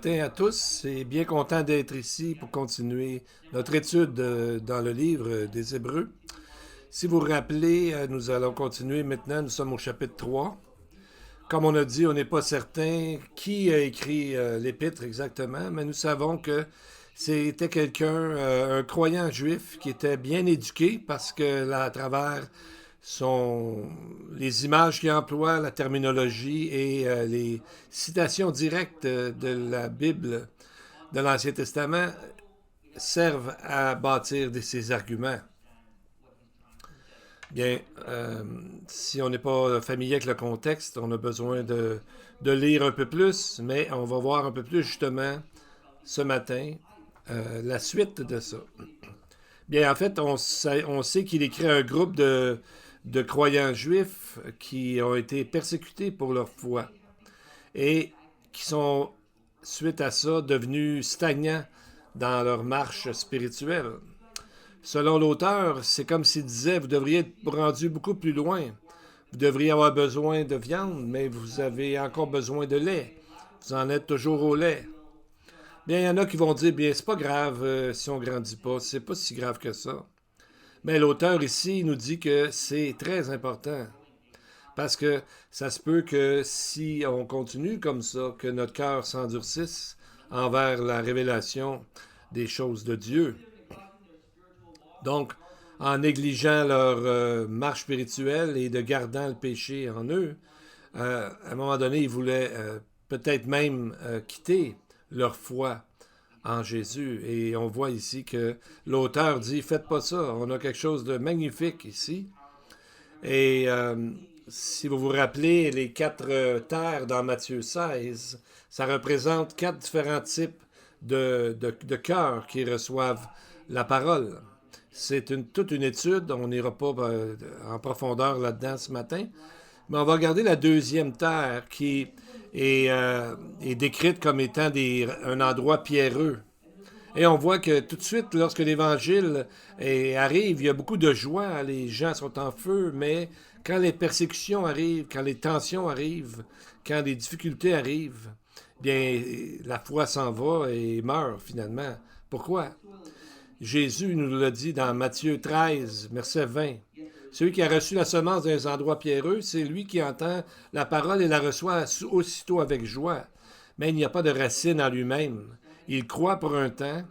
matin à tous et bien content d'être ici pour continuer notre étude dans le livre des Hébreux. Si vous vous rappelez, nous allons continuer maintenant, nous sommes au chapitre 3. Comme on a dit, on n'est pas certain qui a écrit l'épître exactement, mais nous savons que c'était quelqu'un, un croyant juif qui était bien éduqué parce que là, à travers les images qu'il emploie, la terminologie et les citations directes de la Bible de l'Ancien Testament servent à bâtir ses arguments. Bien, si on n'est pas familier avec le contexte, on a besoin de lire un peu plus, mais on va voir un peu plus justement ce matin la suite de ça. Bien, en fait, on sait qu'il écrit à un groupe de croyants juifs qui ont été persécutés pour leur foi et qui sont, suite à ça, devenus stagnants dans leur marche spirituelle. Selon l'auteur, c'est comme s'il disait, vous devriez être rendu beaucoup plus loin. Vous devriez avoir besoin de viande, mais vous avez encore besoin de lait. Vous en êtes toujours au lait. Bien, il y en a qui vont dire, bien, c'est pas grave si on grandit pas, c'est pas si grave que ça. Mais l'auteur ici nous dit que c'est très important. Parce que ça se peut que si on continue comme ça, que notre cœur s'endurcisse envers la révélation des choses de Dieu. Donc, en négligeant leur marche spirituelle et de gardant le péché en eux, à un moment donné, ils voulaient peut-être même quitter leur foi en Jésus. Et on voit ici que l'auteur dit, faites pas ça, on a quelque chose de magnifique ici. Et si vous vous rappelez, les 4 terres dans Matthieu 16, ça représente 4 différents types de cœurs qui reçoivent la parole. C'est toute une étude, on n'ira pas en profondeur là-dedans ce matin, mais on va regarder la deuxième terre qui est décrite comme étant un endroit pierreux. Et on voit que tout de suite, lorsque l'Évangile arrive, il y a beaucoup de joie, les gens sont en feu, mais quand les persécutions arrivent, quand les tensions arrivent, quand les difficultés arrivent, bien, la foi s'en va et meurt finalement. Pourquoi? Jésus nous l'a dit dans Matthieu 13, verset 20. Celui qui a reçu la semence dans les endroits pierreux, c'est lui qui entend la parole et la reçoit aussitôt avec joie. Mais il n'y a pas de racine en lui-même. Il croit pour un temps,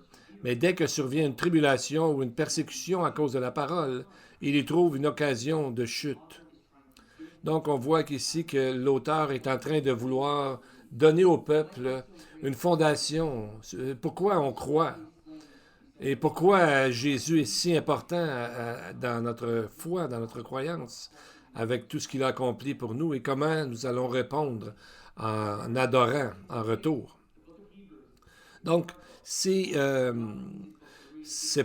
mais dès que survient une tribulation ou une persécution à cause de la parole, il y trouve une occasion de chute. Donc on voit qu'ici que l'auteur est en train de vouloir donner au peuple une fondation. Pourquoi on croit? Et pourquoi Jésus est si important dans notre foi, dans notre croyance, avec tout ce qu'il a accompli pour nous et comment nous allons répondre en adorant en retour. Donc, c'est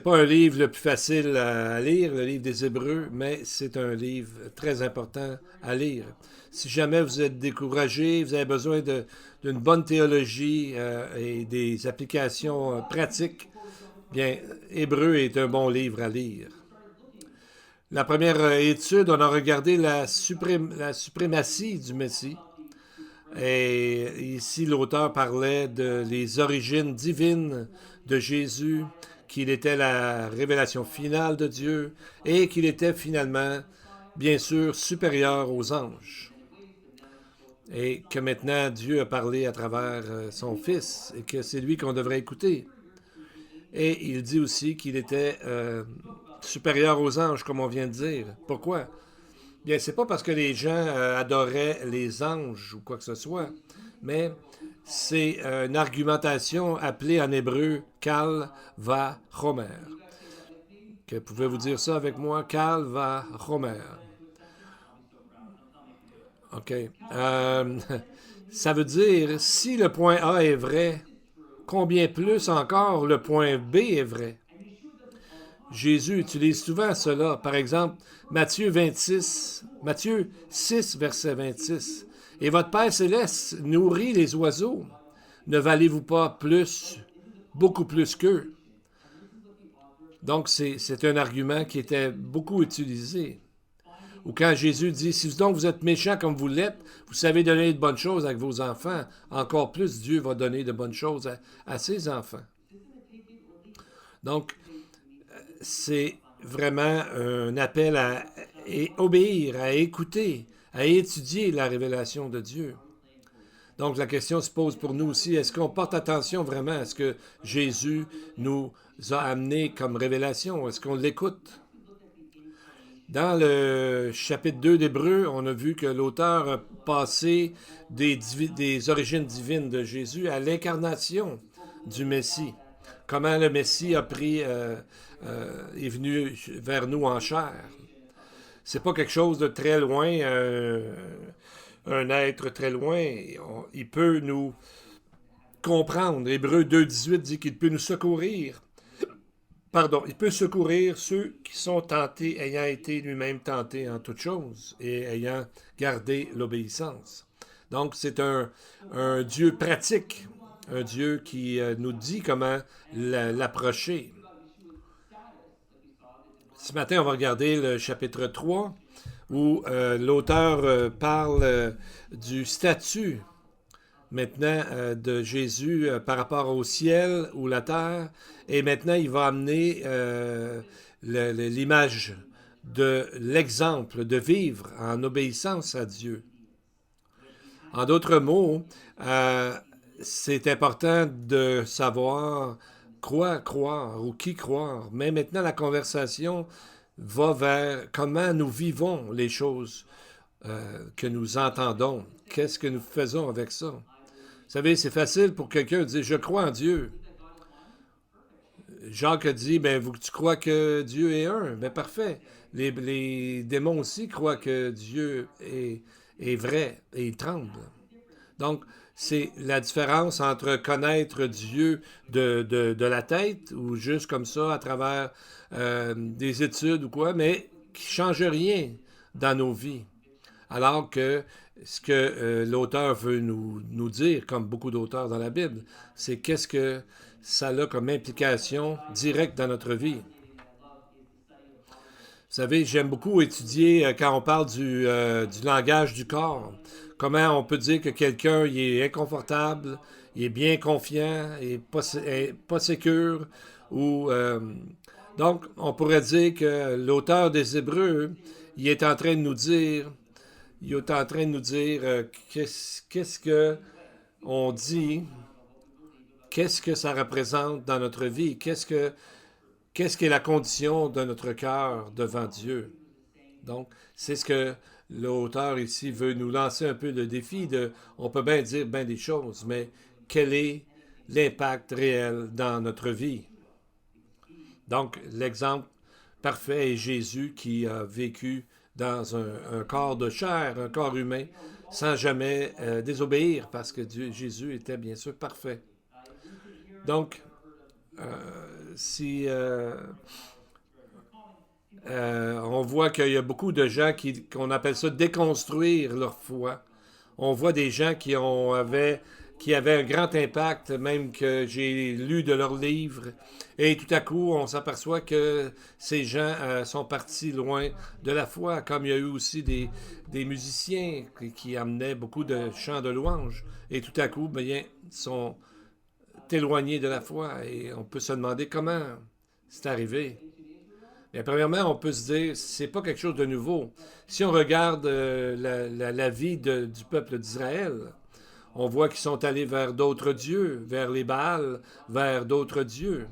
pas un livre le plus facile à lire, le livre des Hébreux, mais c'est un livre très important à lire. Si jamais vous êtes découragé, vous avez besoin d'une bonne théologie et des applications pratiques, bien, Hébreux est un bon livre à lire. La première étude, on a regardé la suprématie du Messie. Et ici, l'auteur parlait des origines divines de Jésus, qu'il était la révélation finale de Dieu et qu'il était finalement, bien sûr, supérieur aux anges. Et que maintenant, Dieu a parlé à travers son Fils et que c'est lui qu'on devrait écouter. Et il dit aussi qu'il était supérieur aux anges, comme on vient de dire. Pourquoi? Bien, c'est pas parce que les gens adoraient les anges ou quoi que ce soit, mais c'est une argumentation appelée en hébreu Kal va Chomer. Que pouvez-vous dire ça avec moi? Kal va Chomer. OK. Ça veut dire, si le point A est vrai, combien plus encore le point B est vrai? Jésus utilise souvent cela. Par exemple, Matthieu 6, verset 26. Et votre Père céleste nourrit les oiseaux. Ne valez-vous pas plus, beaucoup plus qu'eux? Donc, c'est un argument qui était beaucoup utilisé. Ou quand Jésus dit, si donc vous êtes méchants comme vous l'êtes, vous savez donner de bonnes choses avec vos enfants, encore plus Dieu va donner de bonnes choses à ses enfants. Donc, c'est vraiment un appel à obéir, à écouter, à étudier la révélation de Dieu. Donc, la question se pose pour nous aussi, est-ce qu'on porte attention vraiment à ce que Jésus nous a amené comme révélation? Est-ce qu'on l'écoute? Dans le chapitre 2 d'Hébreux, on a vu que l'auteur a passé des origines divines de Jésus à l'incarnation du Messie. Comment le Messie est venu vers nous en chair. C'est pas quelque chose de très loin, un être très loin. Il peut nous comprendre. Hébreux 2,18 dit qu'il peut nous secourir. Pardon, il peut secourir ceux qui sont tentés, ayant été lui-même tentés en toutes choses et ayant gardé l'obéissance. Donc, c'est un Dieu pratique, un Dieu qui nous dit comment l'approcher. Ce matin, on va regarder le chapitre 3, où l'auteur parle du statut maintenant de Jésus par rapport au ciel ou la terre. Et maintenant, il va amener l'image de l'exemple de vivre en obéissance à Dieu. En d'autres mots, c'est important de savoir quoi croire ou qui croire. Mais maintenant, la conversation va vers comment nous vivons les choses que nous entendons. Qu'est-ce que nous faisons avec ça? Vous savez, c'est facile pour quelqu'un de dire « Je crois en Dieu ». Jacques a dit « Ben, tu crois que Dieu est un? » Ben, parfait. Les démons aussi croient que Dieu est vrai et ils tremblent. Donc, c'est la différence entre connaître Dieu de la tête ou juste comme ça à travers des études ou quoi, mais qui ne change rien dans nos vies. Alors que ce que l'auteur veut nous dire, comme beaucoup d'auteurs dans la Bible, c'est qu'est-ce que ça a comme implication directe dans notre vie. Vous savez, j'aime beaucoup étudier quand on parle du langage du corps. Comment on peut dire que quelqu'un il est inconfortable, il est bien confiant, il n'est pas sécure. Donc, on pourrait dire que l'auteur des Hébreux, il est en train de nous dire qu'est-ce que on dit, qu'est-ce que ça représente dans notre vie, qu'est-ce qui est la condition de notre cœur devant Dieu. Donc, c'est ce que l'auteur ici veut nous lancer un peu le défi de, on peut bien dire bien des choses, mais quel est l'impact réel dans notre vie? Donc, l'exemple parfait est Jésus qui a vécu dans un corps de chair, un corps humain, sans jamais désobéir, parce que Jésus était bien sûr parfait. Donc, on voit qu'il y a beaucoup de gens qu'on appelle ça déconstruire leur foi. On voit des gens qui avaient un grand impact, même que j'ai lu de leurs livres, et tout à coup, on s'aperçoit que ces gens sont partis loin de la foi, comme il y a eu aussi des musiciens qui amenaient beaucoup de chants de louanges, et tout à coup, bien, sont éloignés de la foi, et on peut se demander comment c'est arrivé. Bien, premièrement, on peut se dire, c'est pas quelque chose de nouveau. Si on regarde la vie du peuple d'Israël, on voit qu'ils sont allés vers d'autres dieux, vers les Baals, vers d'autres dieux.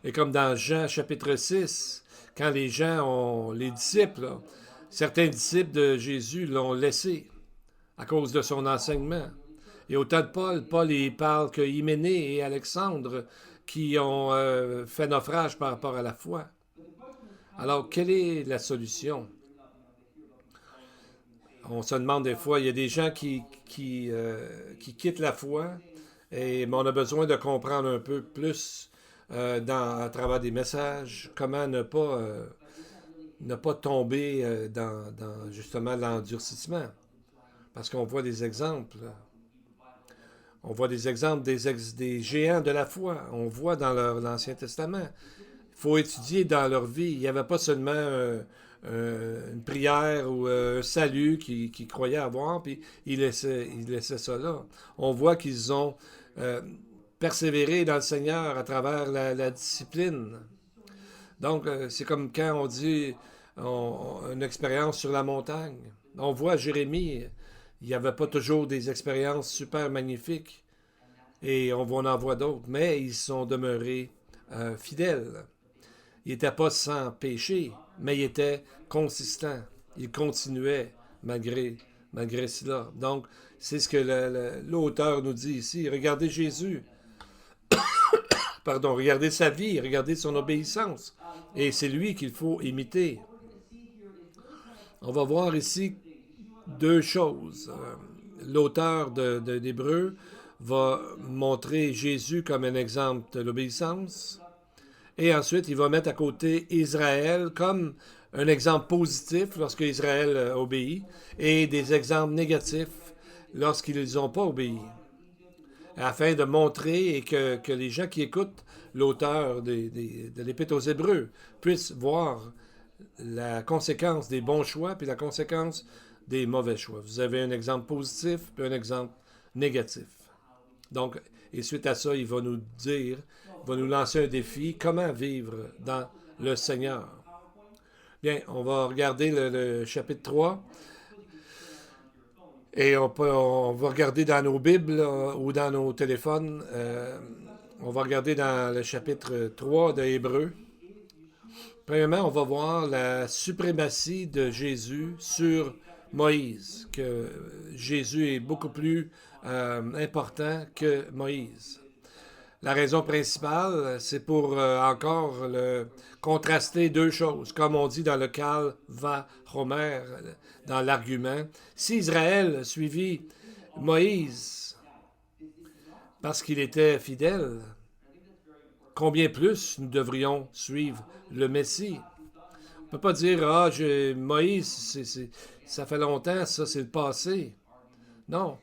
Et comme dans Jean chapitre 6, quand les disciples, là, certains disciples de Jésus l'ont laissé à cause de son enseignement. Et au temps de Paul il parle que Hyménée et Alexandre qui ont fait naufrage par rapport à la foi. Alors, quelle est la solution? On se demande des fois, il y a des gens qui quittent la foi, mais on a besoin de comprendre un peu plus à travers des messages, comment ne pas tomber dans justement l'endurcissement. Parce qu'on voit des exemples. On voit des exemples des géants de la foi. On voit dans l'Ancien Testament. Il faut étudier dans leur vie. Il n'y avait pas seulement une prière ou un salut qu'ils croyaient avoir, puis ils laissaient ça là. On voit qu'ils ont euh, persévéré dans le Seigneur à travers la discipline. Donc, c'est comme quand on dit une expérience sur la montagne. On voit Jérémie, il n'y avait pas toujours des expériences super magnifiques, et on en voit d'autres, mais ils sont demeurés fidèles. Il n'était pas sans péché, mais il était consistant. Il continuait malgré cela. Donc, c'est ce que l'auteur nous dit ici. Regardez Jésus. Pardon, regardez sa vie, regardez son obéissance. Et c'est lui qu'il faut imiter. On va voir ici deux choses. L'auteur d'Hébreux va montrer Jésus comme un exemple de l'obéissance. Et ensuite, il va mettre à côté Israël comme un exemple positif lorsque Israël obéit et des exemples négatifs lorsqu'ils n'ont pas obéi. Afin de montrer et que les gens qui écoutent l'auteur de l'Épître aux Hébreux puissent voir la conséquence des bons choix puis la conséquence des mauvais choix. Vous avez un exemple positif puis un exemple négatif. Donc, et suite à ça, il va nous dire, il va nous lancer un défi, comment vivre dans le Seigneur. Bien, on va regarder le chapitre 3 et on va regarder dans nos Bibles ou dans nos téléphones. On va regarder dans le chapitre 3 de Hébreux. Premièrement, on va voir la suprématie de Jésus sur Moïse, que Jésus est beaucoup plus important que Moïse. La raison principale, c'est pour encore contraster deux choses. Comme on dit dans le Calva Homer, dans l'argument, si Israël suivit Moïse parce qu'il était fidèle, combien plus nous devrions suivre le Messie? On ne peut pas dire, Moïse, ça fait longtemps, ça c'est le passé. Non,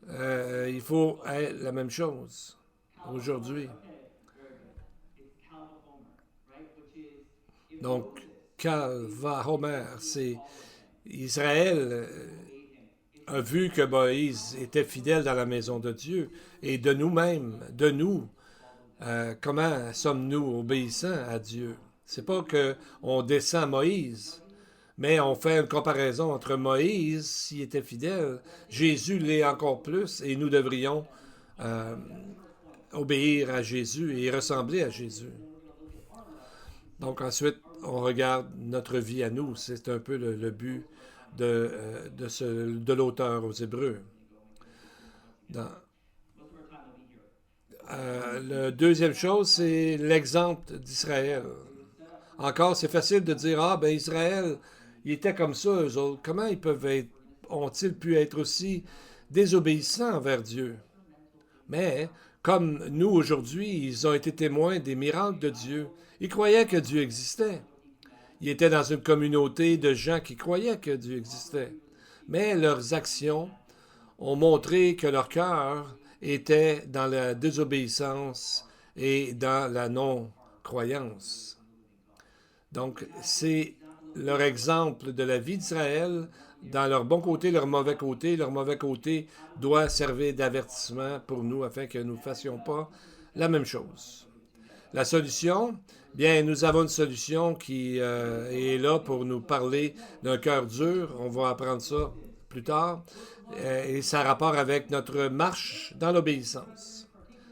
il faut être la même chose aujourd'hui. Donc, Calva Homer, c'est Israël a vu que Moïse était fidèle dans la maison de Dieu et de nous-mêmes, de nous, comment sommes-nous obéissants à Dieu? C'est pas qu'on descend Moïse, mais on fait une comparaison entre Moïse, s'il était fidèle, Jésus l'est encore plus, et nous devrions obéir à Jésus et ressembler à Jésus. Donc ensuite, on regarde notre vie à nous. C'est un peu le but de l'auteur aux Hébreux. La deuxième chose, c'est l'exemple d'Israël. Encore, c'est facile de dire, Israël, il était comme ça, eux autres. Comment ont-ils pu être aussi désobéissants envers Dieu? Mais, comme nous aujourd'hui, ils ont été témoins des miracles de Dieu. Ils croyaient que Dieu existait. Ils étaient dans une communauté de gens qui croyaient que Dieu existait. Mais leurs actions ont montré que leur cœur était dans la désobéissance et dans la non-croyance. Donc, c'est leur exemple de la vie d'Israël, dans leur bon côté, leur mauvais côté. Leur mauvais côté doit servir d'avertissement pour nous afin que nous ne fassions pas la même chose. La solution, bien, nous avons une solution qui est là pour nous parler d'un cœur dur. On va apprendre ça plus tard. Et ça a rapport avec notre marche dans l'obéissance.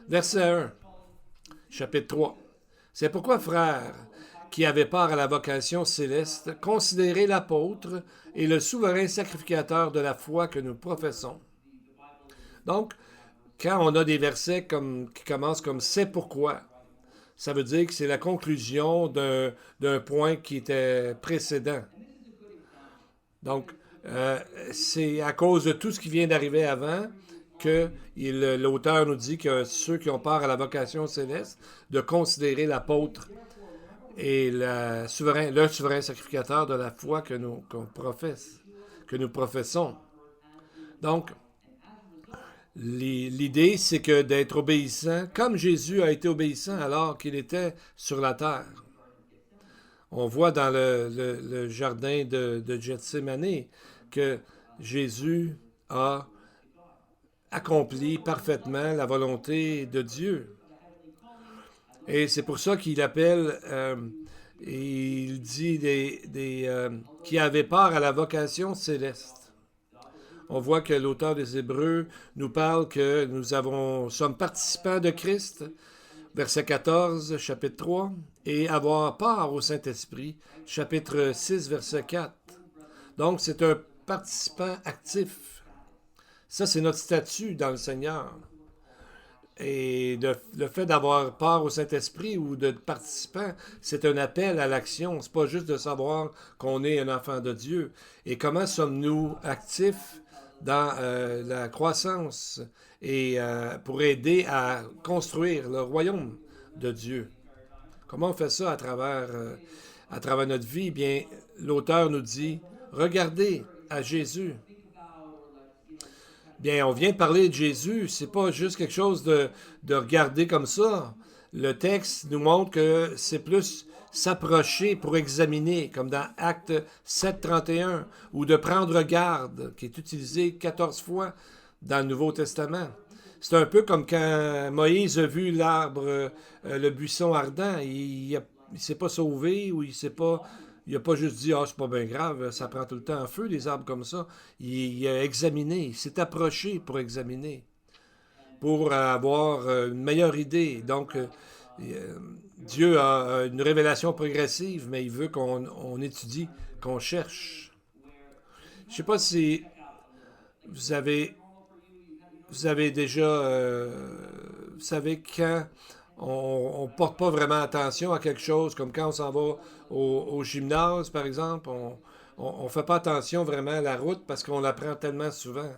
Verset 1, chapitre 3. C'est pourquoi, frères, qui avaient part à la vocation céleste, considérez l'apôtre et le souverain sacrificateur de la foi que nous professons. Donc, quand on a des versets qui commencent comme « c'est pourquoi », ça veut dire que c'est la conclusion d'un point qui était précédent. Donc, c'est à cause de tout ce qui vient d'arriver avant que l'auteur nous dit que ceux qui ont part à la vocation céleste, de considérer l'apôtre et le souverain sacrificateur de la foi que nous professons. Donc, l'idée, c'est que d'être obéissant, comme Jésus a été obéissant alors qu'il était sur la terre. On voit dans le jardin de Gethsémani que Jésus a accompli parfaitement la volonté de Dieu. Et c'est pour ça qu'il appelle, il dit qui avaient part à la vocation céleste. On voit que l'auteur des Hébreux nous parle que sommes participants de Christ, verset 14, chapitre 3, et avoir part au Saint-Esprit, chapitre 6, verset 4. Donc, c'est un participant actif. Ça, c'est notre statut dans le Seigneur. Et le fait d'avoir part au Saint-Esprit ou de participant, c'est un appel à l'action. C'est pas juste de savoir qu'on est un enfant de Dieu. Et comment sommes-nous actifs dans la croissance et pour aider à construire le royaume de Dieu? Comment on fait ça à travers notre vie? Bien, l'auteur nous dit, regardez à Jésus. Bien, on vient de parler de Jésus, c'est pas juste quelque chose de regarder comme ça. Le texte nous montre que c'est plus s'approcher pour examiner, comme dans Acte 7.31, ou de prendre garde, qui est utilisé 14 fois dans le Nouveau Testament. C'est un peu comme quand Moïse a vu l'arbre, le buisson ardent, il ne s'est pas sauvé ou il n'a pas juste dit « Ah, c'est pas bien grave, ça prend tout le temps en feu, les arbres comme ça. » Il a examiné, il s'est approché pour examiner, pour avoir une meilleure idée. Donc, Dieu a une révélation progressive, mais il veut qu'on étudie, qu'on cherche. Je ne sais pas si vous avez déjà... vous savez, quand on ne porte pas vraiment attention à quelque chose, comme quand on s'en va au gymnase, par exemple, on ne fait pas attention vraiment à la route parce qu'on la prend tellement souvent.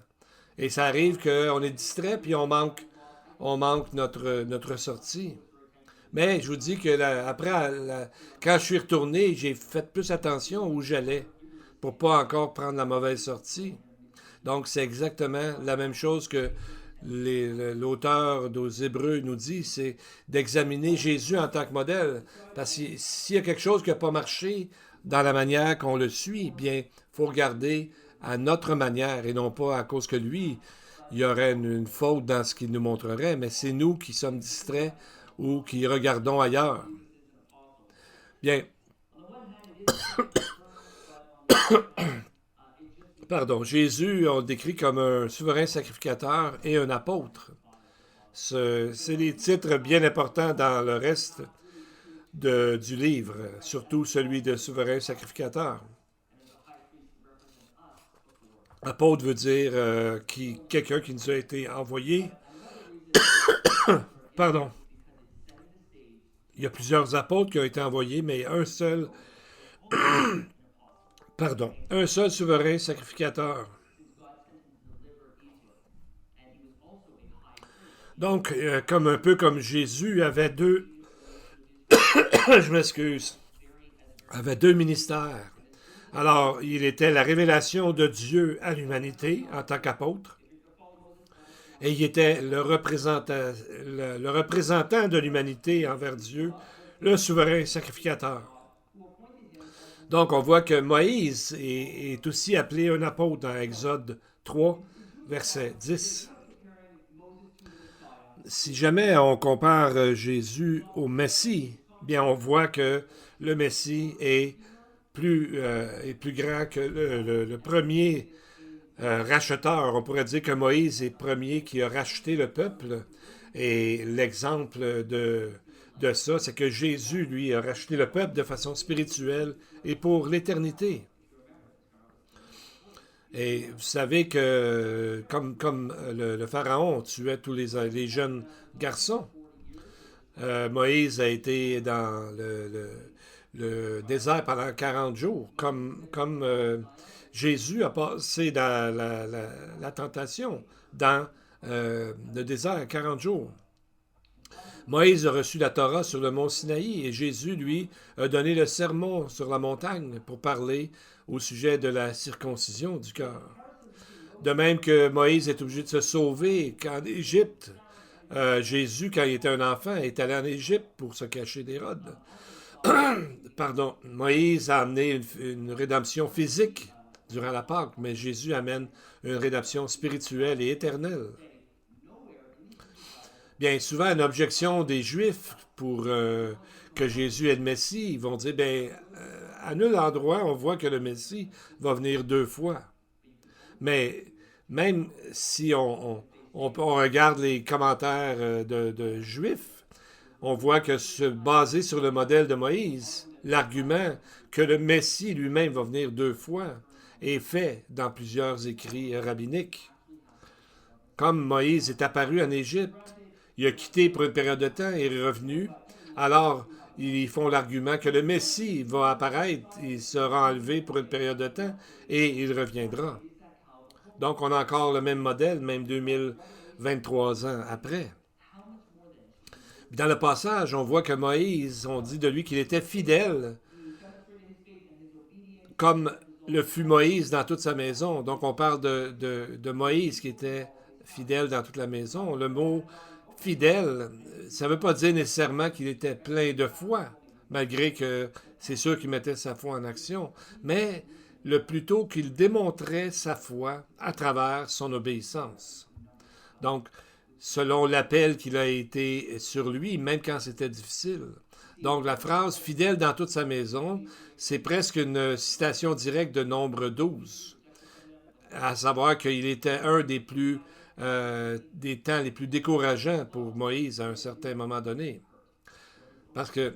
Et ça arrive qu'on est distrait puis on manque notre sortie. Mais je vous dis que quand je suis retourné, j'ai fait plus attention où j'allais pour pas encore prendre la mauvaise sortie. Donc, c'est exactement la même chose que l'auteur aux Hébreux nous dit, c'est d'examiner Jésus en tant que modèle. Parce que s'il y a quelque chose qui n'a pas marché dans la manière qu'on le suit, bien, il faut regarder à notre manière et non pas à cause que lui, il y aurait une faute dans ce qu'il nous montrerait, mais c'est nous qui sommes distraits ou qui regardons ailleurs. Bien. Pardon, Jésus, on le décrit comme un souverain sacrificateur et un apôtre. C'est des titres bien importants dans le reste du livre, surtout celui de souverain sacrificateur. Apôtre veut dire quelqu'un qui nous a été envoyé. Pardon. Il y a plusieurs apôtres qui ont été envoyés, mais un seul souverain sacrificateur. Donc, un peu comme Jésus avait je m'excuse, avait deux ministères. Alors, il était la révélation de Dieu à l'humanité en tant qu'apôtre, et il était le représentant de l'humanité envers Dieu, le souverain sacrificateur. Donc, on voit que Moïse est aussi appelé un apôtre dans Exode 3, verset 10. Si jamais on compare Jésus au Messie, bien on voit que le Messie est plus grand que le premier racheteur. On pourrait dire que Moïse est le premier qui a racheté le peuple. Et l'exemple de ça, c'est que Jésus, lui, a racheté le peuple de façon spirituelle et pour l'éternité. Et vous savez que, comme le Pharaon tuait tous les jeunes garçons, Moïse a été dans le désert pendant 40 jours, comme Jésus a passé dans la tentation dans le désert 40 jours. Moïse a reçu la Torah sur le mont Sinaï et Jésus, lui, a donné le sermon sur la montagne pour parler au sujet de la circoncision du cœur. De même que Moïse est obligé de se sauver qu'en Égypte, Jésus, quand il était un enfant, est allé en Égypte pour se cacher d'Hérode. Pardon, Moïse a amené une rédemption physique durant la Pâque, mais Jésus amène une rédemption spirituelle et éternelle. Bien souvent, une objection des Juifs pour que Jésus est le Messie, ils vont dire, bien, à nul endroit, on voit que le Messie va venir 2 fois. Mais même si on regarde les commentaires de Juifs, on voit que basé sur le modèle de Moïse, l'argument que le Messie lui-même va venir 2 fois est fait dans plusieurs écrits rabbiniques. Comme Moïse est apparu en Égypte, il a quitté pour une période de temps et est revenu, alors ils font l'argument que le Messie va apparaître, il sera enlevé pour une période de temps et il reviendra. Donc on a encore le même modèle, même 2023 ans après. Dans le passage, on voit que Moïse, on dit de lui qu'il était fidèle, comme le fut Moïse dans toute sa maison. Donc on parle de Moïse qui était fidèle dans toute la maison. Le mot fidèle, ça ne veut pas dire nécessairement qu'il était plein de foi, malgré que c'est sûr qu'il mettait sa foi en action, mais le plutôt qu'il démontrait sa foi à travers son obéissance. Donc, selon l'appel qu'il a été sur lui, même quand c'était difficile. Donc, la phrase « fidèle dans toute sa maison », c'est presque une citation directe de Nombre 12, à savoir qu'il était un des temps les plus décourageants pour Moïse à un certain moment donné. Parce que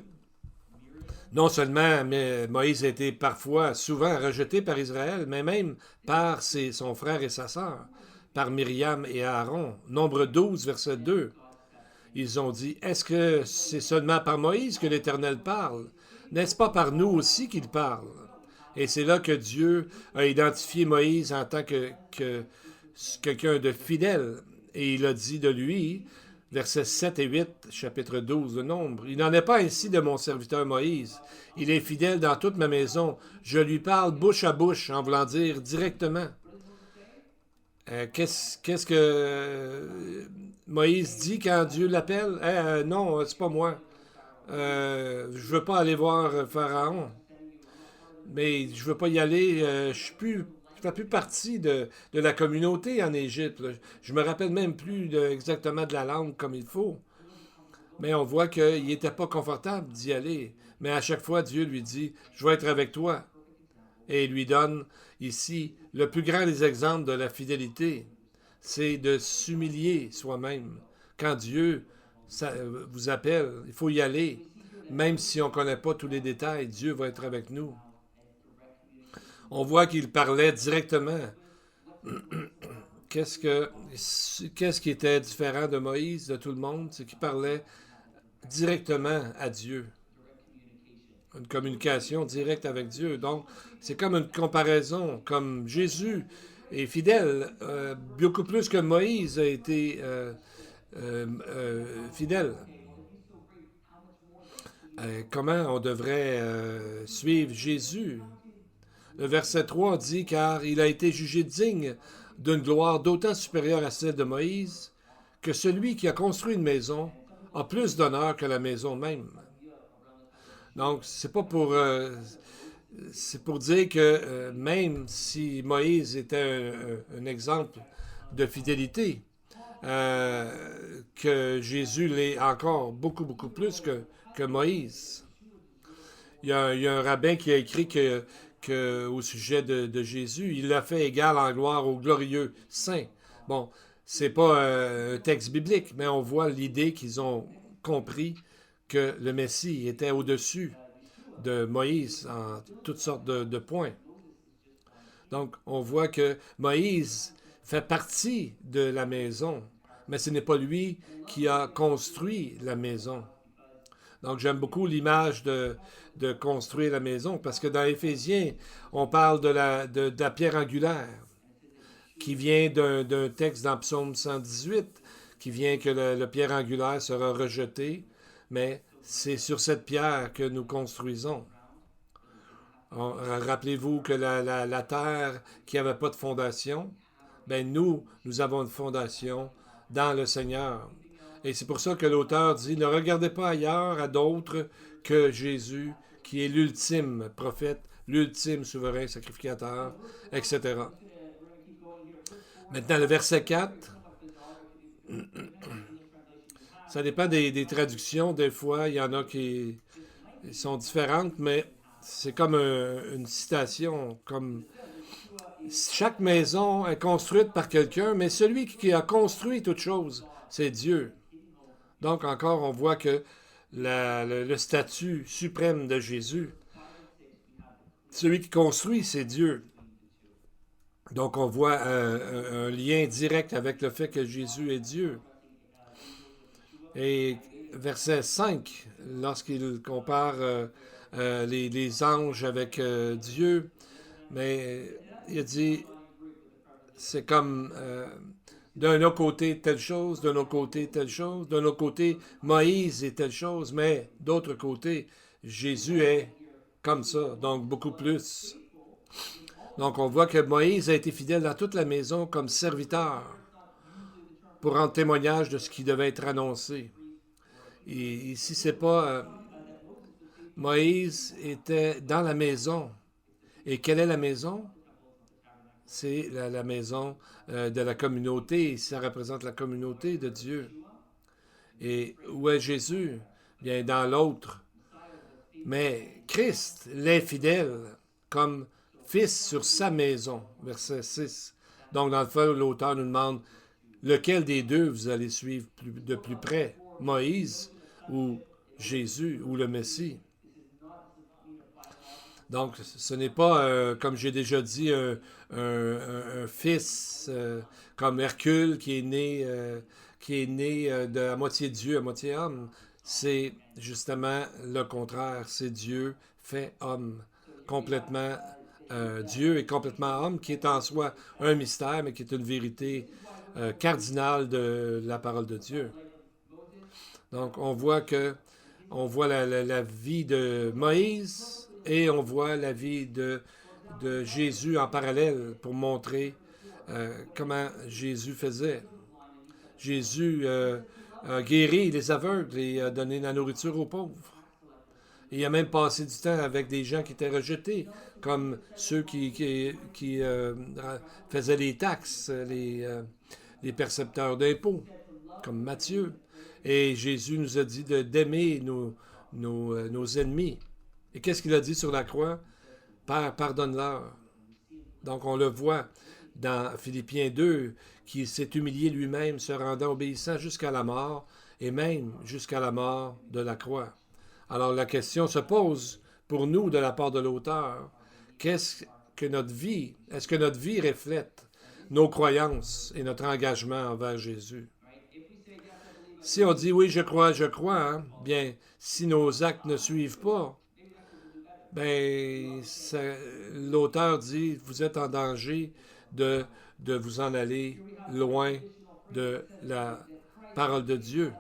non seulement Moïse a été souvent rejeté par Israël, mais même par son frère et sa sœur, par Myriam et Aaron. Nombre 12, verset 2. Ils ont dit, est-ce que c'est seulement par Moïse que l'Éternel parle? N'est-ce pas par nous aussi qu'il parle? Et c'est là que Dieu a identifié Moïse en tant que quelqu'un de fidèle. Et il a dit de lui, versets 7 et 8, chapitre 12 de Nombre, « Il n'en est pas ainsi de mon serviteur Moïse. Il est fidèle dans toute ma maison. Je lui parle bouche à bouche, en voulant dire directement. » Qu'est-ce que Moïse dit quand Dieu l'appelle? Non, c'est pas moi. Je veux pas aller voir Pharaon. Mais je veux pas y aller. Je fais plus partie de la communauté en Égypte. Je me rappelle même plus exactement de la langue comme il faut. Mais on voit qu'il n'était pas confortable d'y aller. Mais à chaque fois, Dieu lui dit, je vais être avec toi. Et il lui donne ici le plus grand des exemples de la fidélité. C'est de s'humilier soi-même. Quand Dieu vous appelle, il faut y aller. Même si on ne connaît pas tous les détails, Dieu va être avec nous. On voit qu'il parlait directement. Qu'est-ce qui était différent de Moïse, de tout le monde? C'est qu'il parlait directement à Dieu. Une communication directe avec Dieu. Donc, c'est comme une comparaison, comme Jésus est fidèle, beaucoup plus que Moïse a été fidèle. Comment on devrait suivre Jésus? Le verset 3 dit « Car il a été jugé digne d'une gloire d'autant supérieure à celle de Moïse que celui qui a construit une maison a plus d'honneur que la maison même. » Donc, c'est pour dire que même si Moïse était un exemple de fidélité, que Jésus l'est encore beaucoup, beaucoup plus que Moïse. Il y a un rabbin qui a écrit au sujet de Jésus, il l'a fait égal en gloire au glorieux saint. Bon, c'est pas un texte biblique, mais on voit l'idée qu'ils ont compris que le Messie était au-dessus de Moïse en toutes sortes de points. Donc, on voit que Moïse fait partie de la maison, mais ce n'est pas lui qui a construit la maison. Donc, j'aime beaucoup l'image de construire la maison, parce que dans Éphésiens, on parle de la pierre angulaire, qui vient d'un texte dans Psaume 118, qui vient que le pierre angulaire sera rejeté, mais c'est sur cette pierre que nous construisons. Rappelez-vous que la terre qui n'avait pas de fondation, ben nous avons une fondation dans le Seigneur. Et c'est pour ça que l'auteur dit, ne regardez pas ailleurs à d'autres que Jésus, qui est l'ultime prophète, l'ultime souverain sacrificateur, etc. Maintenant, le verset 4, ça dépend des traductions. Des fois, il y en a qui sont différentes, mais c'est comme une citation, comme chaque maison est construite par quelqu'un, mais celui qui a construit toute chose, c'est Dieu. Donc encore, on voit que le statut suprême de Jésus, celui qui construit, c'est Dieu. Donc on voit un lien direct avec le fait que Jésus est Dieu. Et verset 5, lorsqu'il compare les anges avec Dieu, mais il dit, c'est comme d'un autre côté telle chose, d'un autre côté telle chose, d'un autre côté Moïse est telle chose, mais d'autre côté, Jésus est comme ça, donc beaucoup plus. Donc on voit que Moïse a été fidèle dans toute la maison comme serviteur pour rendre témoignage de ce qui devait être annoncé. Et ici, c'est pas... Moïse était dans la maison. Et quelle est la maison? C'est la maison de la communauté. Ça représente la communauté de Dieu. Et où est Jésus? Bien, dans l'autre. Mais Christ, l'est fidèle, comme fils sur sa maison. Verset 6. Donc, dans le fond, l'auteur nous demande lequel des deux vous allez suivre de plus près, Moïse ou Jésus ou le Messie. Donc, ce n'est pas, comme j'ai déjà dit, un fils comme Hercule qui est né de à moitié Dieu, à moitié homme. C'est justement le contraire. C'est Dieu fait homme, complètement Dieu et complètement homme, qui est en soi un mystère, mais qui est une vérité cardinale de la parole de Dieu. Donc, on voit la vie de Moïse et on voit la vie de Jésus en parallèle pour montrer comment Jésus faisait. Jésus a guéri les aveugles et a donné la nourriture aux pauvres. Il a même passé du temps avec des gens qui étaient rejetés, comme ceux qui faisaient les taxes, les percepteurs d'impôts, comme Matthieu. Et Jésus nous a dit d'aimer nos ennemis. Et qu'est-ce qu'il a dit sur la croix? Père, pardonne-leur. Donc on le voit dans Philippiens 2, qui s'est humilié lui-même, se rendant obéissant jusqu'à la mort, et même jusqu'à la mort de la croix. Alors la question se pose pour nous de la part de l'auteur, est-ce que notre vie reflète nos croyances et notre engagement envers Jésus? Si on dit oui, je crois, hein, bien, si nos actes ne suivent pas, ben, l'auteur dit, vous êtes en danger de vous en aller loin de la parole de Dieu.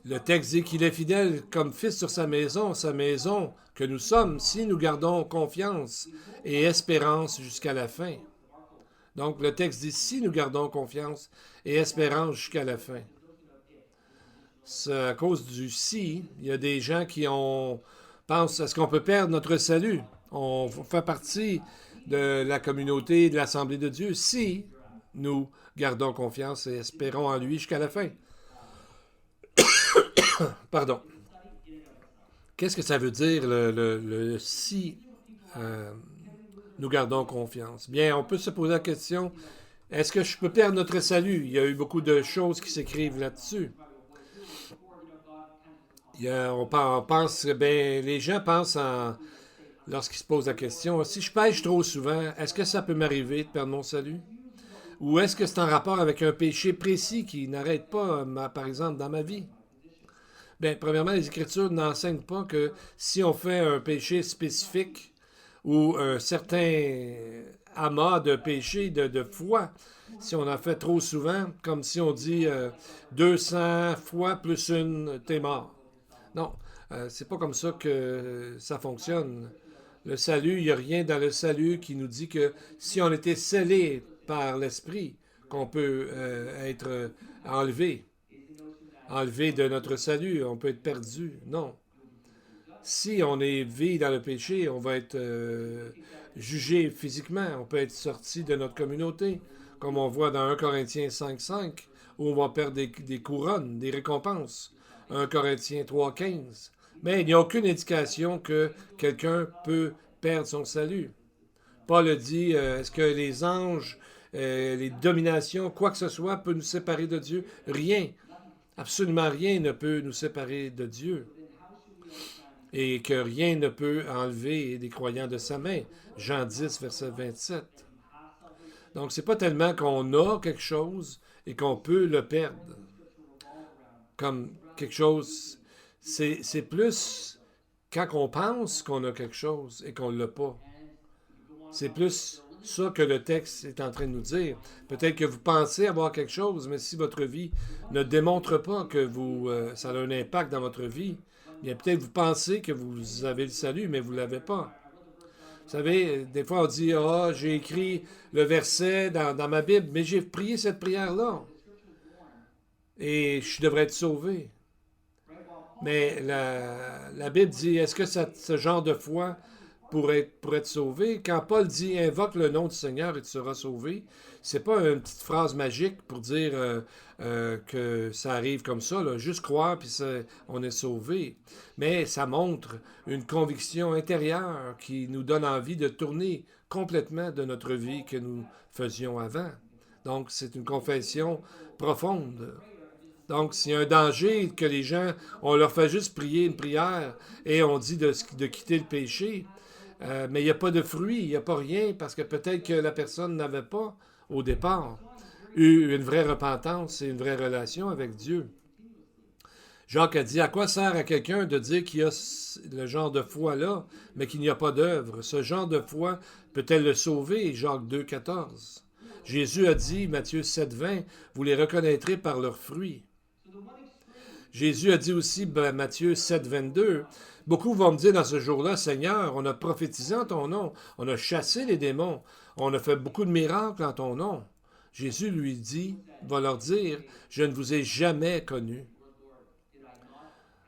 Le texte dit qu'il est fidèle comme fils sur sa maison que nous sommes, si nous gardons confiance et espérance jusqu'à la fin. Donc, le texte dit si nous gardons confiance et espérance jusqu'à la fin. C'est à cause du si, il y a des gens qui pensent, est-ce qu'on peut perdre notre salut? On fait partie de la communauté de l'Assemblée de Dieu si nous gardons confiance et espérons en lui jusqu'à la fin. Pardon. Qu'est-ce que ça veut dire le si nous gardons confiance? Bien, on peut se poser la question, est-ce que je peux perdre notre salut? Il y a eu beaucoup de choses qui s'écrivent là-dessus. On pense, ben, les gens pensent lorsqu'ils se posent la question, si je pêche trop souvent, est-ce que ça peut m'arriver de perdre mon salut? Ou est-ce que c'est en rapport avec un péché précis qui n'arrête pas, par exemple, dans ma vie? Bien, premièrement, les Écritures n'enseignent pas que si on fait un péché spécifique ou un certain amas de péché de foi, si on en fait trop souvent, comme si on dit 200 fois plus une, t'es mort. Non, c'est pas comme ça que ça fonctionne. Le salut, il n'y a rien dans le salut qui nous dit que si on était scellé par l'Esprit, qu'on peut être enlevé. enlevé de notre salut, on peut être perdu. Non. Si on vit dans le péché, on va être jugé physiquement, on peut être sorti de notre communauté, comme on voit dans 1 Corinthiens 5:5, où on va perdre des couronnes, des récompenses. 1 Corinthiens 3:15. Mais il n'y a aucune indication que quelqu'un peut perdre son salut. Paul dit, est-ce que les anges, les dominations, quoi que ce soit, peut nous séparer de Dieu? Rien. Absolument rien ne peut nous séparer de Dieu. Et que rien ne peut enlever des croyants de sa main. Jean 10, verset 27. Donc, c'est pas tellement qu'on a quelque chose et qu'on peut le perdre. Comme quelque chose, c'est plus quand on pense qu'on a quelque chose et qu'on ne l'a pas. C'est plus ça que le texte est en train de nous dire. Peut-être que vous pensez avoir quelque chose, mais si votre vie ne démontre pas que ça a un impact dans votre vie, bien peut-être vous pensez que vous avez le salut, mais vous ne l'avez pas. Vous savez, des fois on dit, ah, j'ai écrit le verset dans ma Bible, mais j'ai prié cette prière-là. Et je devrais être sauvé. Mais la Bible dit, est-ce que ce genre de foi pour être sauvé? Quand Paul dit, invoque le nom du Seigneur et tu seras sauvé, c'est pas une petite phrase magique pour dire que ça arrive comme ça, là. Juste croire puis on est sauvé. Mais ça montre une conviction intérieure qui nous donne envie de tourner complètement de notre vie que nous faisions avant. Donc, c'est une confession profonde. Donc, s'il y a un danger que les gens, on leur fait juste prier une prière et on dit de quitter le péché, mais il n'y a pas de fruit, il n'y a pas rien, parce que peut-être que la personne n'avait pas, au départ, eu une vraie repentance et une vraie relation avec Dieu. Jacques a dit, à quoi sert à quelqu'un de dire qu'il y a le genre de foi-là, mais qu'il n'y a pas d'œuvre? Ce genre de foi peut-elle le sauver? Jacques 2,14. Jésus a dit, Matthieu 7,20, vous les reconnaîtrez par leurs fruits. Jésus a dit aussi, Matthieu 7,22, beaucoup vont me dire dans ce jour-là, Seigneur, on a prophétisé en ton nom, on a chassé les démons, on a fait beaucoup de miracles en ton nom. Jésus lui dit, va leur dire, je ne vous ai jamais connus.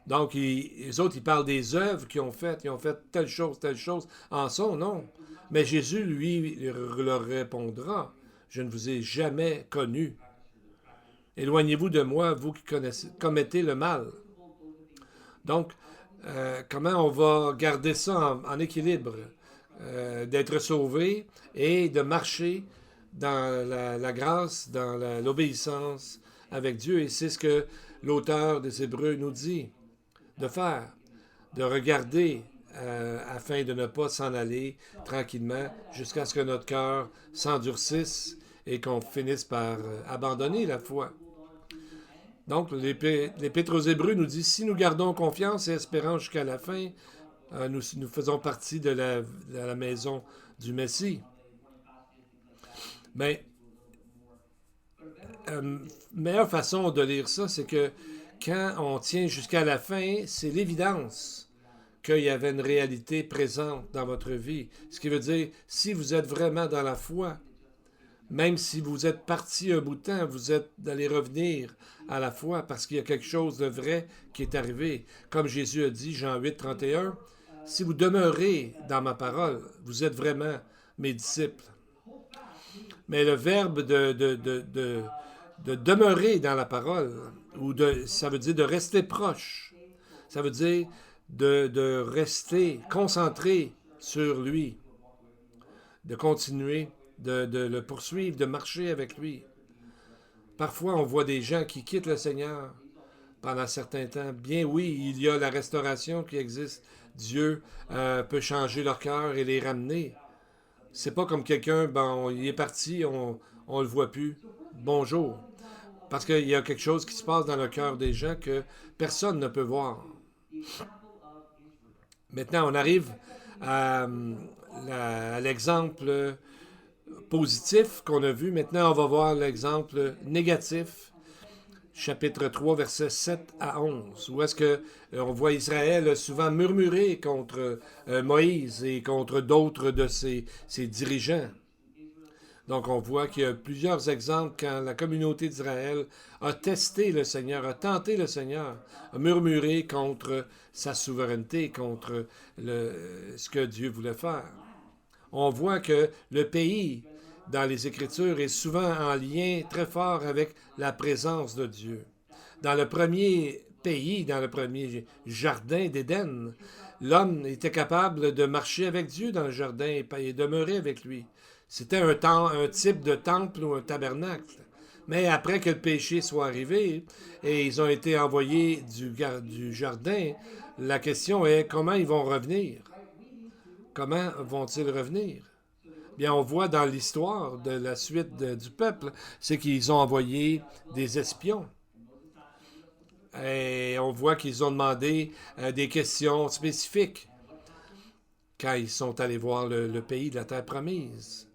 Donc, les autres, ils parlent des œuvres qu'ils ont faites. Ils ont fait telle chose en son nom. Mais Jésus, lui, leur répondra, je ne vous ai jamais connus. Éloignez-vous de moi, vous qui commettez le mal. Donc, comment on va garder ça en équilibre? D'être sauvé et de marcher dans la grâce, dans l'obéissance avec Dieu. Et c'est ce que l'auteur des Hébreux nous dit de faire, de regarder afin de ne pas s'en aller tranquillement jusqu'à ce que notre cœur s'endurcisse et qu'on finisse par abandonner la foi. Donc, l'Épître aux Hébreux nous dit, si nous gardons confiance et espérance jusqu'à la fin, nous faisons partie de la maison du Messie. Mais, meilleure façon de lire ça, c'est que quand on tient jusqu'à la fin, c'est l'évidence qu'il y avait une réalité présente dans votre vie. Ce qui veut dire, si vous êtes vraiment dans la foi, même si vous êtes parti un bout de temps, vous êtes d'aller revenir à la foi parce qu'il y a quelque chose de vrai qui est arrivé. Comme Jésus a dit, Jean 8, 31, « Si vous demeurez dans ma parole, vous êtes vraiment mes disciples. » Mais le verbe de demeurer dans la parole, ça veut dire de rester proche. Ça veut dire de rester concentré sur lui, de continuer, de le poursuivre, de marcher avec lui. Parfois, on voit des gens qui quittent le Seigneur pendant un certain temps. Bien oui, il y a la restauration qui existe. Dieu peut changer leur cœur et les ramener. C'est pas comme quelqu'un, il est parti, on le voit plus. Bonjour. Parce qu'il y a quelque chose qui se passe dans le cœur des gens que personne ne peut voir. Maintenant, on arrive à l'exemple positif qu'on a vu. Maintenant, on va voir l'exemple négatif, chapitre 3, versets 7 à 11, où est-ce qu'on voit Israël souvent murmurer contre Moïse et contre d'autres de ses dirigeants. Donc, on voit qu'il y a plusieurs exemples quand la communauté d'Israël a testé le Seigneur, a tenté le Seigneur, a murmuré contre sa souveraineté, contre ce que Dieu voulait faire. On voit que le pays, dans les Écritures, est souvent en lien très fort avec la présence de Dieu. Dans le premier pays, dans le premier jardin d'Éden, l'homme était capable de marcher avec Dieu dans le jardin et demeurer avec lui. C'était un type de temple ou un tabernacle. Mais après que le péché soit arrivé et ils ont été envoyés du jardin, la question est comment ils vont revenir? Comment vont-ils revenir? Bien, on voit dans l'histoire de la suite du peuple, c'est qu'ils ont envoyé des espions. Et on voit qu'ils ont demandé des questions spécifiques quand ils sont allés voir le pays de la terre promise.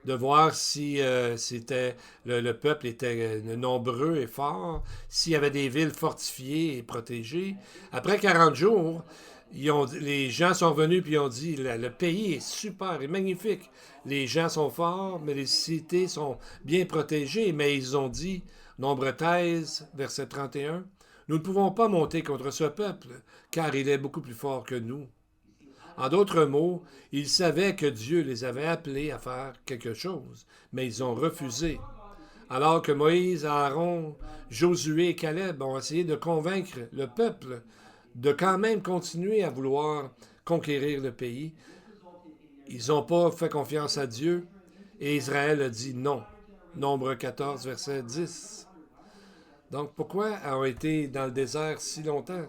De voir si c'était le peuple était nombreux et fort, s'il y avait des villes fortifiées et protégées. Après 40 jours, les gens sont venus et ont dit le pays est super et magnifique. Les gens sont forts, mais les cités sont bien protégées. Mais ils ont dit, Nombre 13, verset 31, nous ne pouvons pas monter contre ce peuple, car il est beaucoup plus fort que nous. En d'autres mots, ils savaient que Dieu les avait appelés à faire quelque chose, mais ils ont refusé. Alors que Moïse, Aaron, Josué et Caleb ont essayé de convaincre le peuple de quand même continuer à vouloir conquérir le pays, ils n'ont pas fait confiance à Dieu et Israël a dit non. Nombre 14, verset 10. Donc pourquoi ont été dans le désert si longtemps?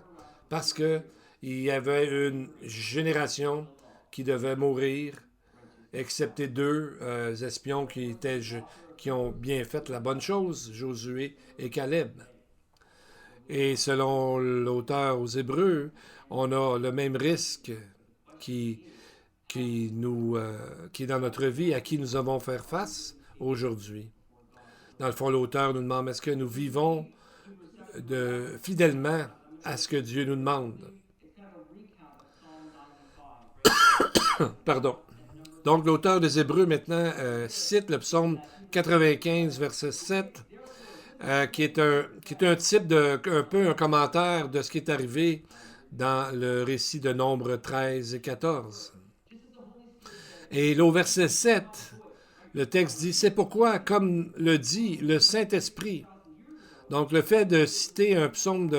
Parce que il y avait une génération qui devait mourir, excepté deux espions qui ont bien fait la bonne chose, Josué et Caleb. Et selon l'auteur aux Hébreux, on a le même risque qui est dans notre vie, à qui nous avons faire face aujourd'hui. Dans le fond, l'auteur nous demande, est-ce que nous vivons fidèlement à ce que Dieu nous demande? Pardon. Donc, l'auteur des Hébreux, maintenant, cite le psaume 95, verset 7, qui est un type un peu un commentaire de ce qui est arrivé dans le récit de Nombre 13 et 14. Et au verset 7, le texte dit, c'est pourquoi, comme le dit le Saint-Esprit, donc le fait de citer un psaume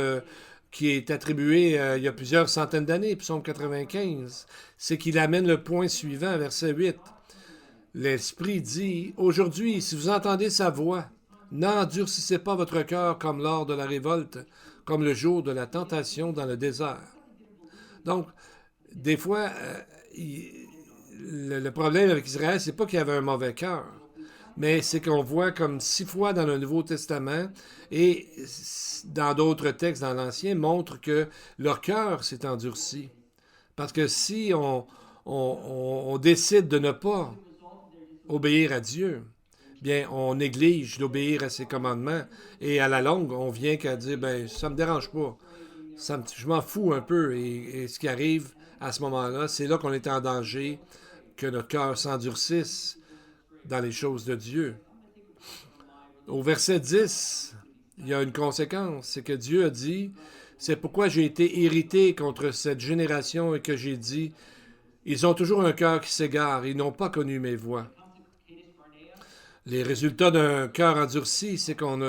qui est attribué il y a plusieurs centaines d'années, psaume 95, c'est qu'il amène le point suivant, verset 8. L'Esprit dit, aujourd'hui, si vous entendez sa voix, n'endurcissez pas votre cœur comme lors de la révolte, comme le jour de la tentation dans le désert. Donc, des fois, le problème avec Israël, c'est pas qu'il y avait un mauvais cœur, mais c'est qu'on voit comme 6 fois dans le Nouveau Testament et dans d'autres textes dans l'Ancien montrent que leur cœur s'est endurci. Parce que si on décide de ne pas obéir à Dieu, bien, on néglige d'obéir à ses commandements et à la longue, on vient qu'à dire, ben, ça me dérange pas. Je m'en fous un peu. Et ce qui arrive à ce moment-là, c'est là qu'on est en danger que notre cœur s'endurcisse dans les choses de Dieu. Au verset 10, il y a une conséquence, c'est que Dieu a dit, c'est pourquoi j'ai été irrité contre cette génération et que j'ai dit, ils ont toujours un cœur qui s'égare, ils n'ont pas connu mes voies. Les résultats d'un cœur endurci, c'est qu'on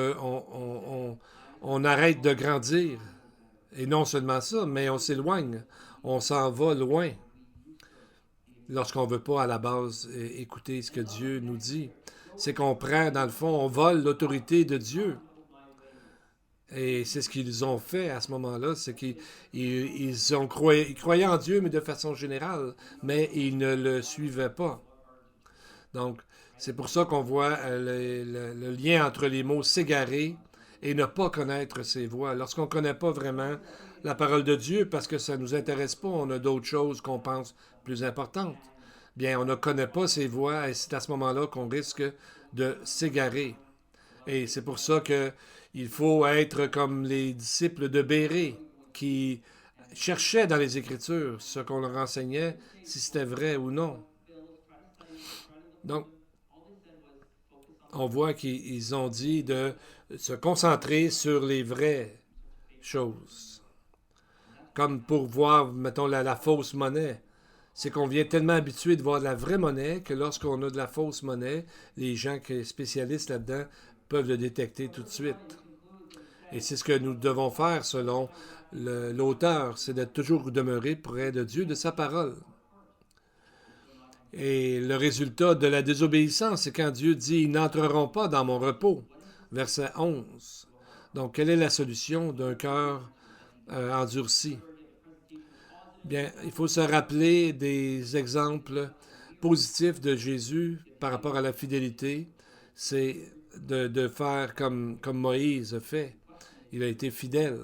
arrête de grandir. Et non seulement ça, mais on s'éloigne, on s'en va loin lorsqu'on ne veut pas à la base écouter ce que Dieu nous dit. C'est qu'on prend, dans le fond, on vole l'autorité de Dieu. Et c'est ce qu'ils ont fait à ce moment-là, c'est qu'ils ils croyaient en Dieu, mais de façon générale, mais ils ne le suivaient pas. Donc, c'est pour ça qu'on voit le lien entre les mots s'égarer et ne pas connaître ses voies. Lorsqu'on ne connaît pas vraiment la parole de Dieu, parce que ça ne nous intéresse pas, on a d'autres choses qu'on pense plus importantes, bien, on ne connaît pas ses voies et c'est à ce moment-là qu'on risque de s'égarer. Et c'est pour ça qu'il faut être comme les disciples de Bérée, qui cherchaient dans les Écritures ce qu'on leur enseignait, si c'était vrai ou non. Donc, on voit qu'ils ont dit de se concentrer sur les vraies choses. Comme pour voir, mettons, la fausse monnaie. C'est qu'on vient tellement habitué de voir de la vraie monnaie que lorsqu'on a de la fausse monnaie, les gens qui sont spécialistes là-dedans peuvent le détecter tout de suite. Et c'est ce que nous devons faire selon l'auteur, c'est d'être toujours demeuré près de Dieu, de sa parole. Et le résultat de la désobéissance, c'est quand Dieu dit « Ils n'entreront pas dans mon repos ». Verset 11. Donc, quelle est la solution d'un cœur endurci? Bien, il faut se rappeler des exemples positifs de Jésus par rapport à la fidélité. C'est de faire comme Moïse a fait. Il a été fidèle.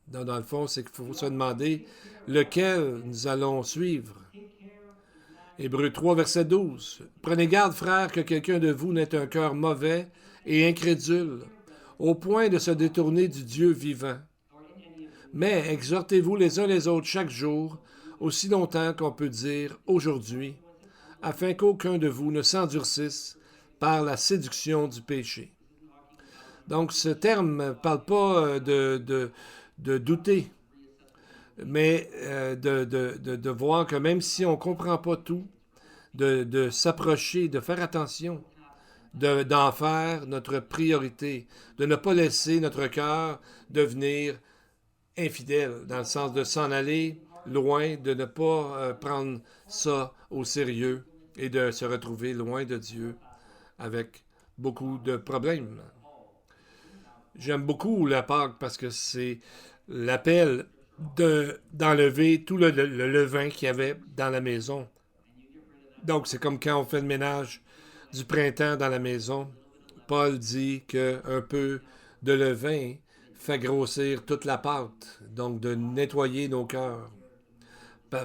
Dans le fond, c'est qu'il faut se demander lequel nous allons suivre. Hébreux 3, verset 12. Prenez garde, frères, que quelqu'un de vous n'ait un cœur mauvais et incrédule, au point de se détourner du Dieu vivant. Mais exhortez-vous les uns les autres chaque jour, aussi longtemps qu'on peut dire aujourd'hui, afin qu'aucun de vous ne s'endurcisse par la séduction du péché. Donc, ce terme ne parle pas de douter, mais de voir que même si on ne comprend pas tout, de s'approcher, de faire attention, d'en faire notre priorité, de ne pas laisser notre cœur devenir infidèle, dans le sens de s'en aller loin, de ne pas prendre ça au sérieux et de se retrouver loin de Dieu avec beaucoup de problèmes. J'aime beaucoup la Pâque parce que c'est l'appel d'enlever tout le levain qu'il y avait dans la maison. Donc, c'est comme quand on fait le ménage du printemps dans la maison. Paul dit qu'un peu de levain fait grossir toute la pâte, donc de nettoyer nos cœurs.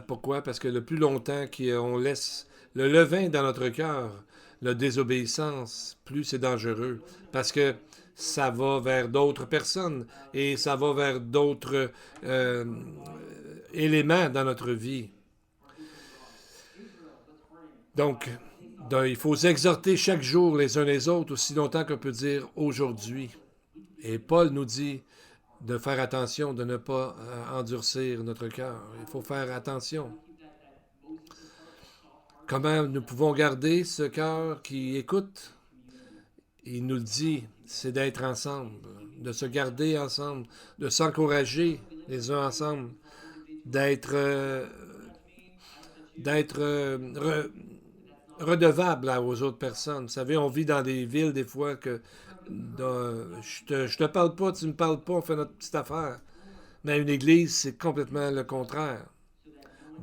Pourquoi? Parce que le plus longtemps qu'on laisse le levain dans notre cœur, la désobéissance, plus c'est dangereux. Parce que ça va vers d'autres personnes et ça va vers d'autres éléments dans notre vie. Donc, il faut s'exhorter chaque jour les uns les autres, aussi longtemps qu'on peut dire aujourd'hui. Et Paul nous dit de faire attention, de ne pas endurcir notre cœur. Il faut faire attention. Comment nous pouvons garder ce cœur qui écoute? Il nous le dit, c'est d'être ensemble, de se garder ensemble, de s'encourager les uns ensemble, d'être redevable aux autres personnes. Vous savez, on vit dans des villes des fois que je te parle pas, tu me parles pas, on fait notre petite affaire. Mais à une église, c'est complètement le contraire.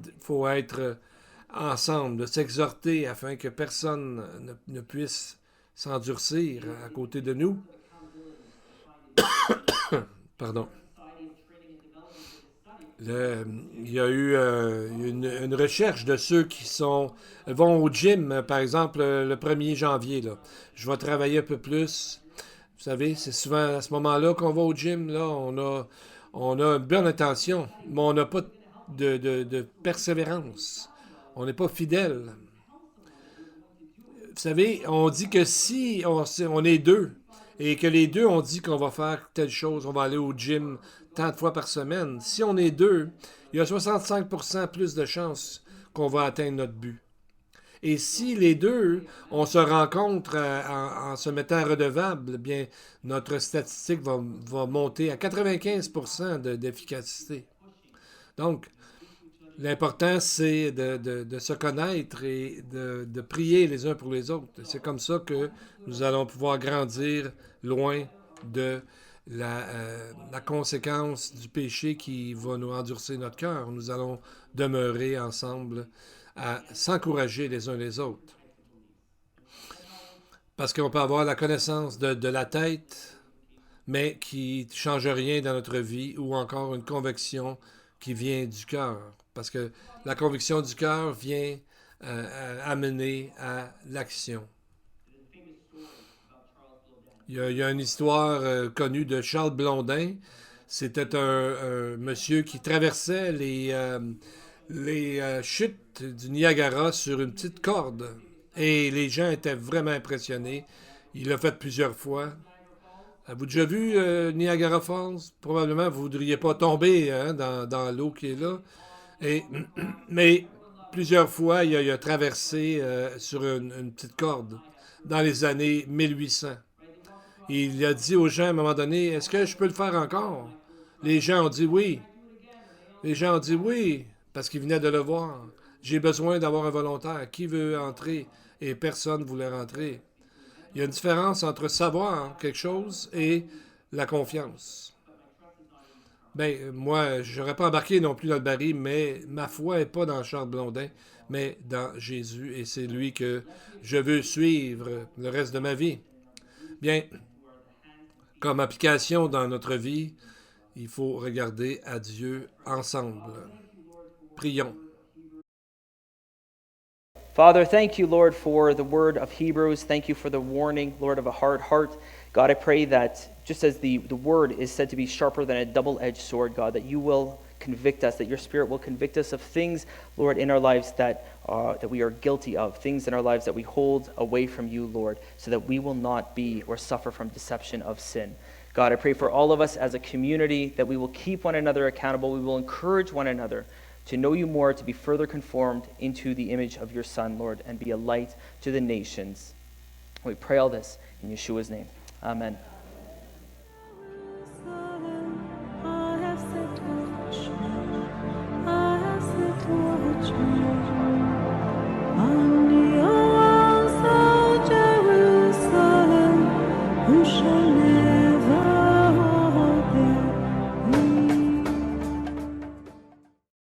Il faut être ensemble, de s'exhorter afin que personne ne puisse s'endurcir à côté de nous. Pardon. Il y a eu une recherche de ceux qui vont au gym, par exemple, le 1er janvier. Là. Je vais travailler un peu plus. Vous savez, c'est souvent à ce moment-là qu'on va au gym. Là, on a une bonne intention, mais on n'a pas de persévérance. On n'est pas fidèle. Vous savez, on dit que si on est deux, et que les deux ont dit qu'on va faire telle chose, on va aller au gym tant de fois par semaine, si on est deux, il y a 65% plus de chances qu'on va atteindre notre but. Et si les deux, on se rencontre en se mettant redevable, bien, notre statistique va monter à 95% d'efficacité. Donc, l'important, c'est de se connaître et de prier les uns pour les autres. C'est comme ça que nous allons pouvoir grandir loin de la conséquence du péché qui va nous endurcir notre cœur. Nous allons demeurer ensemble à s'encourager les uns les autres. Parce qu'on peut avoir la connaissance de la tête, mais qui ne change rien dans notre vie, ou encore une conviction qui vient du cœur. Parce que la conviction du cœur vient amener à l'action. Il y a une histoire connue de Charles Blondin. C'était un monsieur qui traversait les chutes du Niagara sur une petite corde. Et les gens étaient vraiment impressionnés. Il l'a fait plusieurs fois. Avez-vous déjà vu Niagara Falls? Probablement, vous ne voudriez pas tomber hein, dans l'eau qui est là. Et, mais plusieurs fois, il a traversé sur une petite corde dans les années 1800. Et il a dit aux gens à un moment donné, est-ce que je peux le faire encore? Les gens ont dit oui. Les gens ont dit oui, parce qu'ils venaient de le voir. J'ai besoin d'avoir un volontaire. Qui veut entrer? Et personne ne voulait rentrer. Il y a une différence entre savoir quelque chose et la confiance. Ben, moi, je n'aurais pas embarqué non plus dans le baril, mais ma foi n'est pas dans Charles Blondin, mais dans Jésus, et c'est lui que je veux suivre le reste de ma vie. Bien, comme application dans notre vie, il faut regarder à Dieu ensemble. Prions. Father, thank you, Lord, for the word of Hebrews. Thank you for the warning, Lord, of a hard heart. God, I pray that just as the word is said to be sharper than a double-edged sword, God, that you will convict us, that your Spirit will convict us of things, Lord, in our lives that we are guilty of, things in our lives that we hold away from you, Lord, so that we will not be or suffer from deception of sin. God, I pray for all of us as a community that we will keep one another accountable, we will encourage one another to know you more, to be further conformed into the image of your Son, Lord, and be a light to the nations. We pray all this in Yeshua's name. Amen.